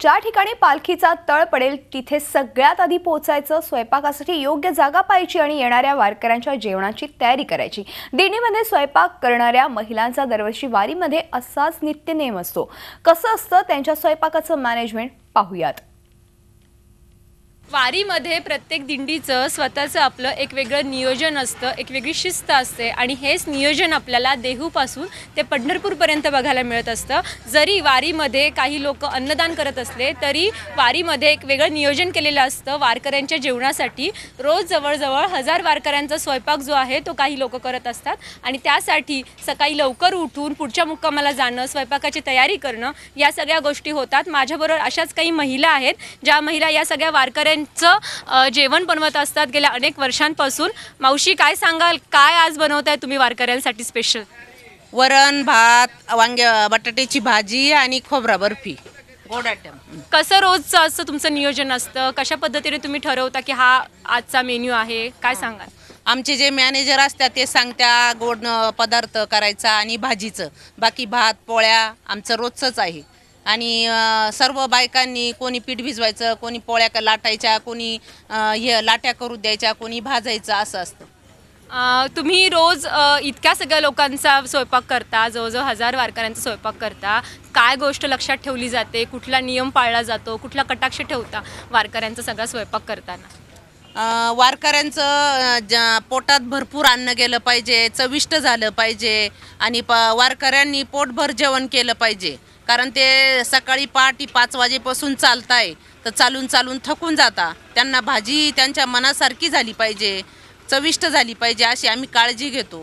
ज्या ठिकाणी पालखीचा तळ पडेल तिथे सगळ्यात आधी पोहोचायचं, स्वयंपाकासाठी योग्य जागा पाहायची आणि येणाऱ्या वारकऱ्यांच्या जेवणाची तयारी करायची। दिंडीमध्ये स्वयंपाक करणाऱ्या महिलांचा दरवर्षी वारीमध्ये असाच नित्यनेम असतो। कसं असतं त्यांच्या स्वयंपाकाचं मॅनेजमेंट पाहूयात। वारीमध्ये प्रत्येक दिंडीचं स्वतःचं आपलं एक वेगळं नियोजन असतं, एक वेगळी शिस्त असते आणि हेच नियोजन आपल्याला देहूपासून ते पंढरपूरपर्यंत बघायला मिळत असतं। जरी वारीमध्ये काही लोक अन्नदान करत असले तरी वारीमध्ये एक वेगळं नियोजन केलेलं असतं वारकऱ्यांच्या जेवणासाठी। रोज जवळजवळ 1000 वारकऱ्यांचा स्वयंपाक जो आहे तो काही लोक करत असतात आणि त्यासाठी सकाळी लवकर उठून पुढच्या मुक्कामाला जाणं, स्वयंपाकाची तयारी करणं या सगळ्या गोष्टी होतात। माझ्याबरोबर अशाच काही महिला आहेत ज्या महिला या सगळ्या वारकऱ्यांचं जेवण बनवत असतात गेल्या अनेक वर्षांपासून। मावशी, काय सांगाल, काय आज बनवताय तुम्ही वारकऱ्यांसाठी स्पेशल? वरण भात, वांग्या बटाट्याची भाजी आणि खोबरा बर्फी, गोड आयटम। कसं रोजचं असं तुमचं नियोजन असतं? कशा पद्धतीने तुम्ही ठरवता की हा आजचा मेन्यू आहे? काय सांगाल? आमचे जे मॅनेजर असतात ते सांगत्या गोड पदार्थ करायचा आणि भाजीचं, बाकी भात पोळ्या आमचं रोजचंच आहे। आणि सर्व बायकांनी कोणी पीठ भिजवायचं, कोणी पोळ्या लाटायच्या, कोणी हे लाट्या करू द्यायच्या, कोणी भाजायचं, असं असतं। तुम्ही रोज इतक्या सगळ्या लोकांचा स्वयंपाक करता, जवळजवळ 1000 वारकऱ्यांचा स्वयंपाक करता, काय गोष्ट लक्षात ठेवली जाते? कुठला नियम पाळला जातो? कुठला कटाक्ष ठेवता वारकऱ्यांचा सगळा स्वयंपाक करताना? वारकऱ्यांचं पोटात भरपूर अन्न गेलं पाहिजे, चविष्ट झालं पाहिजे आणि वारकऱ्यांनी पोटभर जेवण केलं पाहिजे। कारण ते सकाळी पहाटे 5 वाजेपासून चालताय, तर चालून चालून थकून जाता। त्यांना भाजी त्यांच्या मनासारखी झाली पाहिजे, चविष्ट झाली पाहिजे, अशी आम्ही काळजी घेतो।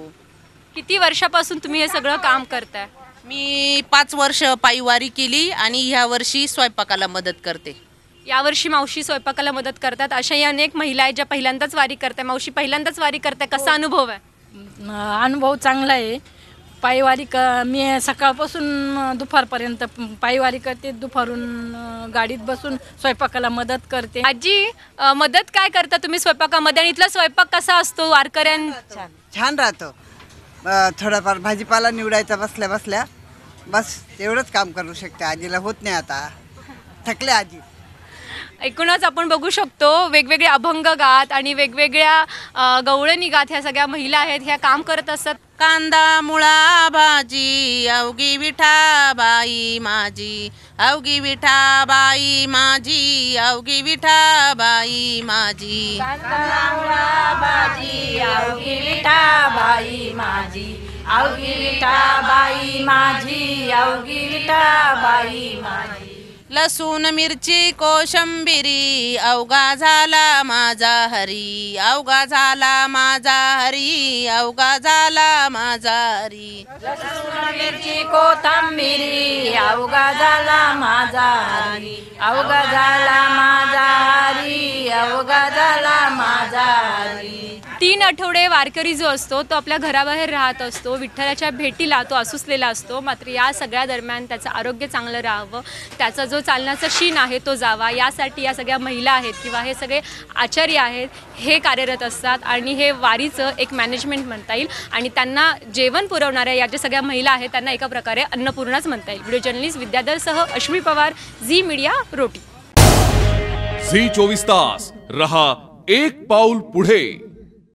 किती वर्षापासून तुम्ही हे सगळं काम करताय? मी 5 वर्ष पायवारी केली आणि ह्या वर्षी स्वयंपाकाला मदत करते। यावर्षी मावशी स्वयंपाकाला मदत करतात। अशाही अनेक महिला आहेत ज्या पहिल्यांदाच वारी करताय। मावशी, पहिल्यांदाच वारी करताय, कसा अनुभव आहे? अनुभव चांगला आहे। पायवारी मी सकाळपासून दुपारपर्यंत पायवारी करते, दुपारून गाडीत बसून स्वयंपाकाला मदत करते। आजी, मदत काय करता तुम्ही स्वयंपाकामध्ये आणि इथला स्वयंपाक कसा असतो वारकऱ्यांचा? छान राहतो। थोडाफार भाजीपाला निवडायचा बसल्या बसल्या, बस एवढंच काम करू शकते। आजीला होत नाही, आता थकले आजी। एकूणच आपण बघू शकतो वेगवेगळे अभंग गात आणि वेगवेगळ्या गवळणी गात ह्या सगळ्या महिला आहेत, ह्या काम करत असतात। कांदा मुळा भाजी अवघी विठाबाई माझी, अवघी विठाबाई माझी, अवघी विठाबाई माझी। कांदा मुळा भाजी अवघी विठाबाई माझी, अवघी विठाबाई माझी, अवघी विठाबाई माझी। लसूण मिरची कोशंबिरी अवघा झाला माझा हरी, अवघा झाला माझा हरी, अवघा झाला माझा हरी। लसूण मिरची कोथिंबिरी अवघा झाला माझा हरी, अवघा झाला माझा हरी, अवघा झाला माझा हरी। 3 आठवडे वारकरी जो असतो तो आपल्या घराबाहेर राहत असतो, विठ्ठलाच्या भेटीला तो आसुसलेला असतो। मात्र या सगळ्या दरम्यान त्याचं आरोग्य चांगलं राहावं, त्याचा जो चालण्याचा शीन आहे तो जावा, यासाठी या सगळ्या महिला आहेत किंवा हे सगळे आचार्य आहेत हे कार्यरत असतात आणि हे वारीचं एक मॅनेजमेंट म्हणता येईल। आणि त्यांना जेवण पुरवणाऱ्या या ज्या सगळ्या महिला आहेत त्यांना एका प्रकारे अन्नपूर्णाच म्हणता येईल। व्हिडिओ जर्नलिस्ट विद्याधरसह अश्मी पवार, झी मीडिया, रोटी। झी 24 तास रहा एक पाऊल पुढे।